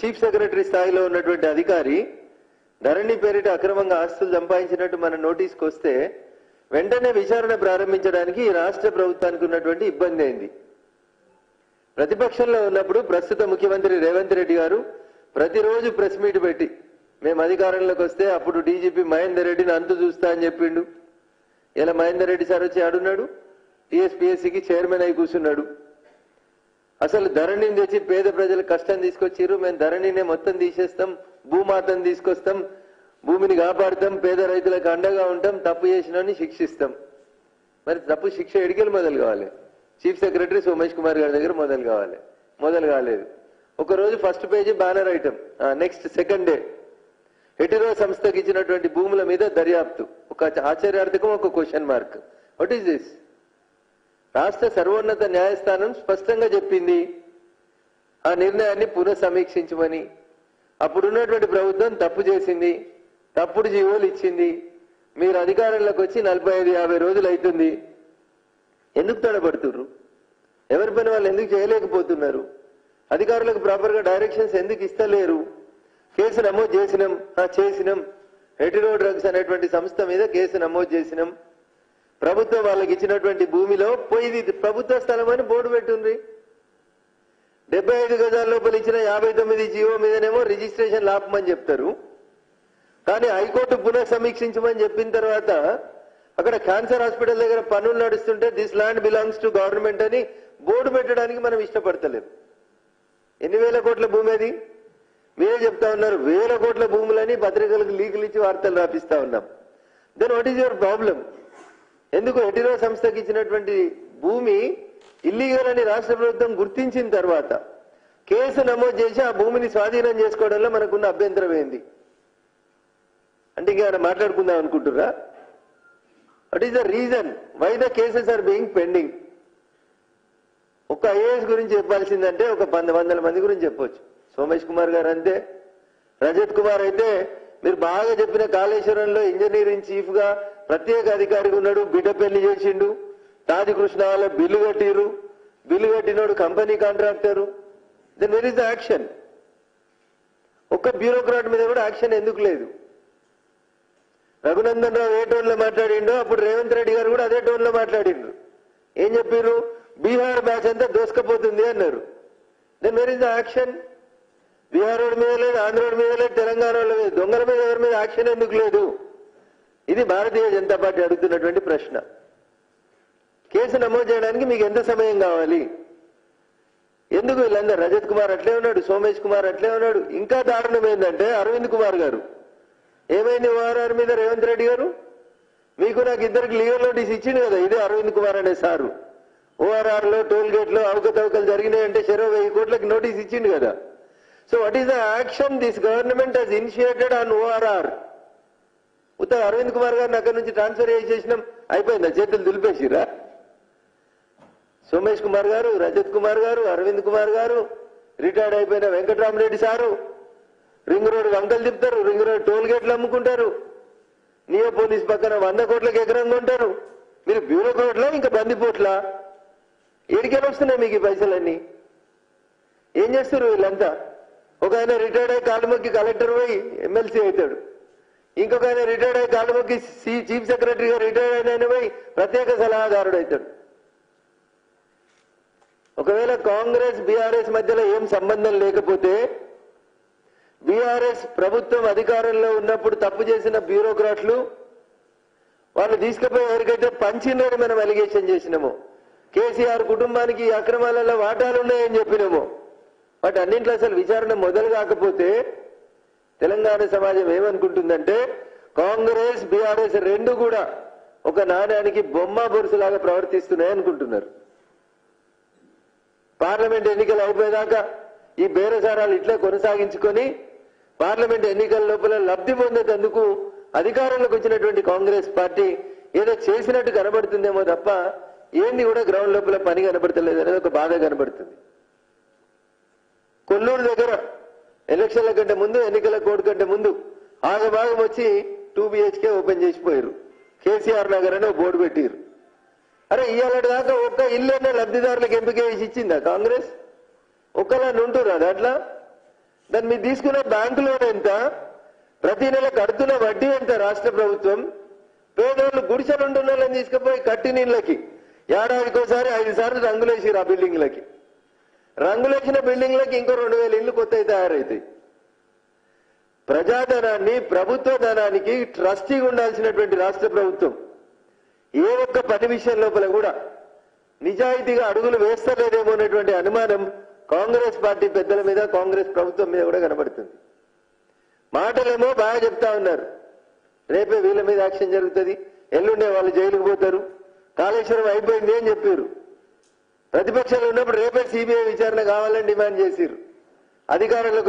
Chief secretary స్థాయిలో ఉన్నటువంటి అధికారి ధరణి పేరిట అక్రమంగా ఆస్తులు సంపాదించినట్టు మన నోటీస్కి వస్తే వెంటనే విచారణ ప్రారంభించడానికి ఈ రాష్ట్ర ప్రభుత్వానికి ఉన్నటువంటి ఇబ్బంది అయింది. ప్రతిపక్షంలో ఉన్నప్పుడు ప్రస్తుత ముఖ్యమంత్రి రేవంత్ రెడ్డి గారు ప్రతిరోజు ప్రెస్ మీట్ పెట్టి మేము అధికారంలోకి వస్తే అప్పుడు డీజీపీ మహేందర్ రెడ్డిని అంతు చూస్తా అని చెప్పిండు. ఇలా మహేందర్ రెడ్డి సార్ వచ్చి ఆడున్నాడు, టీఎస్పీఎస్సీకి చైర్మన్ అయి కూర్చున్నాడు. అసలు ధరణిని తెచ్చి పేద ప్రజలకు కష్టం తీసుకొచ్చిర్రు, మేము ధరణినే మొత్తం తీసేస్తాం, భూమాతను తీసుకొస్తాం, భూమిని కాపాడుతాం, పేద రైతులకు అండగా ఉంటాం, తప్పు చేసినని శిక్షిస్తాం. మరి తప్పు శిక్ష ఎడికెళ్ళి మొదలు కావాలి? చీఫ్ సెక్రటరీ సోమేష్ కుమార్ గారి దగ్గర మొదలు కావాలి. మొదలు కాలేదు. ఒకరోజు first page banner item, next second day Hetero సంస్థకి ఇచ్చినటువంటి భూముల మీద దర్యాప్తు. ఒక ఆశ్చర్యార్థకం, ఒక question mark. What is this? రాష్ట్ర సర్వోన్నత న్యాయస్థానం స్పష్టంగా చెప్పింది ఆ నిర్ణయాన్ని పునఃసమీక్షించమని. అప్పుడున్నటువంటి ప్రభుత్వం తప్పు చేసింది, తప్పుడు జీవోలు ఇచ్చింది. మీరు అధికారంలోకి వచ్చి 45-50 రోజులు అవుతుంది. ఎందుకు తడబడుతున్నారు? ఎవరి పని వాళ్ళు ఎందుకు చేయలేకపోతున్నారు? అధికారులకు ప్రాపర్ గా డైరెక్షన్స్ ఎందుకు ఇస్తలేరు? కేసు నమోదు చేసినాం. హెటిరో డ్రగ్స్ అనేటువంటి సంస్థ మీద కేసు నమోదు చేసినాం. ప్రభుత్వం వాళ్ళకి ఇచ్చినటువంటి భూమిలో పోయి ప్రభుత్వ స్థలం అని బోర్డు పెట్టుంది. 75 గజాల లోపల ఇచ్చిన 59 జీవో మీదనేమో రిజిస్ట్రేషన్ లాపమని చెప్తారు. కానీ హైకోర్టు పునఃసమీక్షించమని చెప్పిన తర్వాత అక్కడ క్యాన్సర్ హాస్పిటల్ దగ్గర పనులు నడుస్తుంటే this land belongs to government అని బోర్డు పెట్టడానికి మనం ఇష్టపడతలేం. ఎన్ని వేల కోట్ల భూమి అది? మీరే చెప్తా ఉన్నారు, వేల కోట్ల భూములని పత్రికలకు లీకులు ఇచ్చి వార్తలు రాపిస్తా ఉన్నాం. Then what is your problem? ఎందుకు హెటిరో సంస్థకి ఇచ్చినటువంటి భూమి ఇల్లీగల్ అని రాష్ట్ర ప్రభుత్వం గుర్తించిన తర్వాత కేసు నమోదు చేసి ఆ భూమిని స్వాధీనం చేసుకోవడంలో మనకున్న అభ్యంతరం ఏంది? అంటే ఇంకా మాట్లాడుకుందాం అనుకుంటున్నా? What is the reason why the cases are being pending? ఒక ఐఏఎస్ గురించి చెప్పాల్సిందంటే ఒక 100 మంది గురించి చెప్పొచ్చు. సోమేష్ కుమార్ గారు అంతే, రజత్ కుమార్ అయితే మీరు బాగా చెప్పిన కాళేశ్వరంలో ఇంజనీరింగ్ చీఫ్ గా ప్రత్యేక అధికారిగా ఉన్నాడు, బిడ్డ పెళ్లి చేసిండు, తాది కృష్ణ వాళ్ళ బిల్లు కట్టిరు, బిల్లు కట్టినోడు company contractor. Then where is the action? ఒక్క బ్యూరోక్రాట్ మీద కూడా యాక్షన్ ఎందుకు లేదు? రఘునందన్ రావు ఏ టోన్ లో మాట్లాడిండో అప్పుడు రేవంత్ రెడ్డి గారు కూడా అదే టోన్ లో మాట్లాడిండ్రు. ఏం చెప్పారు? బీహార్ బ్యాచ్ అంతా దోసుకపోతుంది అన్నారు. Then where is the action? Bihar road మీద లేదు, ఆంధ్ర రోడ్ మీద లేదు, తెలంగాణ రోడ్ మీద, దొంగల మీద ఎవరి మీద యాక్షన్ ఎందుకు లేదు? ఇది భారతీయ జనతా పార్టీ అడుగుతున్నటువంటి ప్రశ్న. కేసు నమోదు చేయడానికి మీకు ఎంత సమయం కావాలి? ఎందుకు వీళ్ళందరూ? రజత్ కుమార్ అట్లే ఉన్నాడు, సోమేష్ కుమార్ అట్లే ఉన్నాడు. ఇంకా దారుణం ఏంటంటే అరవింద్ కుమార్ గారు. ఏమైంది ఓఆర్ఆర్ మీద రేవంత్ రెడ్డి గారు? మీకు నాకు ఇద్దరికి లీగల్ నోటీస్ ఇచ్చింది కదా, ఇదే అరవింద్ కుమార్ అనే సారు. ఓఆర్ఆర్ లో టోల్ గేట్ లో అవకతవకలు జరిగినాయంటే 10,000 కోట్లకి నోటీస్ ఇచ్చింది కదా. So what is the action this government has initiated on ORR? ఉత్త అరవింద్ కుమార్ గారిని అక్కడి నుంచి ట్రాన్స్ఫర్ చేసేసినాం, అయిపోయిందా? చేతులు దులిపేసిరా? సోమేష్ కుమార్ గారు, రజత్ కుమార్ గారు, అరవింద్ కుమార్ గారు, రిటైర్డ్ అయిపోయిన వెంకటరామరెడ్డి సారు రింగ్ రోడ్ వంకలు తిప్పుతారు, రింగ్ రోడ్ టోల్ గేట్లు అమ్ముకుంటారు, నియో పోలీస్ పక్కన 100 కోట్లకి ఎకరంగా ఉంటారు. మీరు బ్యూరోక్రాట్లా ఇంకా బందిపోట్లా? ఏడికెళ్ళి వస్తున్నాయి మీకు ఈ పైసలన్నీ? ఏం చేస్తారు వీళ్ళంతా? ఒక ఆయన రిటైర్డ్ అయ్యి కాలుమొక్కి కలెక్టర్ పోయి ఎమ్మెల్సీ అవుతాడు, ఇంకొక ఆయన రిటైర్డ్ అయ్యి కాలుమొక్కి చీఫ్ సెక్రటరీగా రిటైర్డ్ అయిన పోయి ప్రత్యేక సలహాదారుడు అవుతాడు. ఒకవేళ కాంగ్రెస్ బీఆర్ఎస్ మధ్యలో ఏం సంబంధం లేకపోతే, బీఆర్ఎస్ ప్రభుత్వం అధికారంలో ఉన్నప్పుడు తప్పు చేసిన బ్యూరోక్రాట్లు వాళ్ళు తీసుకుపోయి ఎవరికైతే పంచినని మనం అలిగేషన్ చేసినామో, కేసీఆర్ కుటుంబానికి ఈ అక్రమాలలో వాటాలున్నాయని చెప్పినామో, వాటి అన్నింట్లో అసలు విచారణ మొదలు కాకపోతే తెలంగాణ సమాజం ఏమనుకుంటుందంటే కాంగ్రెస్ బీఆర్ఎస్ రెండు కూడా ఒక నాణ్యానికి బొమ్మ బొరుసులాగా ప్రవర్తిస్తున్నాయి అనుకుంటున్నారు. పార్లమెంట్ ఎన్నికలు అయిపోయేదాకా ఈ బేరసారాలు ఇట్లా కొనసాగించుకొని పార్లమెంట్ ఎన్నికల లోపల లబ్ధి పొందేందుకు అధికారంలోకి వచ్చినటువంటి కాంగ్రెస్ పార్టీ ఏదో చేసినట్టు కనబడుతుందేమో తప్ప ఏంది కూడా గ్రౌండ్ లోపల పని కనబడతలేదు అనేది ఒక బాధ కనబడుతుంది. కొల్లూరు దగ్గర ఎలక్షన్ల కంటే ముందు, ఎన్నికల కోడ్ కంటే ముందు ఆగభాగం వచ్చి 2 BHK ఓపెన్ చేసిపోయారు. కేసీఆర్ నగర్ అని బోర్డు పెట్టారు. అరే ఇవాళ దాకా ఒక్క ఇల్లునే లబ్ధిదారులకు ఎంపిక చేసి ఇచ్చిందా కాంగ్రెస్? ఒక్కలా ఉంటురా దాంట్లో? దాన్ని మీరు తీసుకున్న బ్యాంకు లోన్ ఎంత, ప్రతి నెల కడుతున్న వడ్డీ ఎంత రాష్ట్ర ప్రభుత్వం? పేదోళ్ళు గుడిసెలు ఉంటున్న వాళ్ళని తీసుకుపోయి కట్టి నీళ్ళకి ఏడాదికోసారి 5 సార్లు రంగులేసిరు ఆ బిల్డింగ్లకి. రంగులేసిన బిల్డింగ్లకి ఇంకో 2000 ఇళ్లు కొత్తవి తయారవుతాయి. ప్రజాధనాన్ని, ప్రభుత్వ ధనానికి ట్రస్టీగా ఉండాల్సినటువంటి రాష్ట్ర ప్రభుత్వం ఏ ఒక్క పని విషయం లోపల కూడా నిజాయితీగా అడుగులు వేస్తలేదేమో అనేటువంటి అనుమానం కాంగ్రెస్ పార్టీ పెద్దల మీద, కాంగ్రెస్ ప్రభుత్వం మీద కూడా కనబడుతుంది. మాటలేమో బాగా చెప్తా ఉన్నారు, రేపే వీళ్ళ మీద యాక్షన్ జరుగుతుంది, ఎల్లుండే వాళ్ళు జైలుకు పోతారు, కాళేశ్వరం అయిపోయింది అని చెప్పారు. ప్రతిపక్షాలు ఉన్నప్పుడు రేపే సిబిఐ విచారణ కావాలని డిమాండ్ చేసిరు. అధికారంలోకి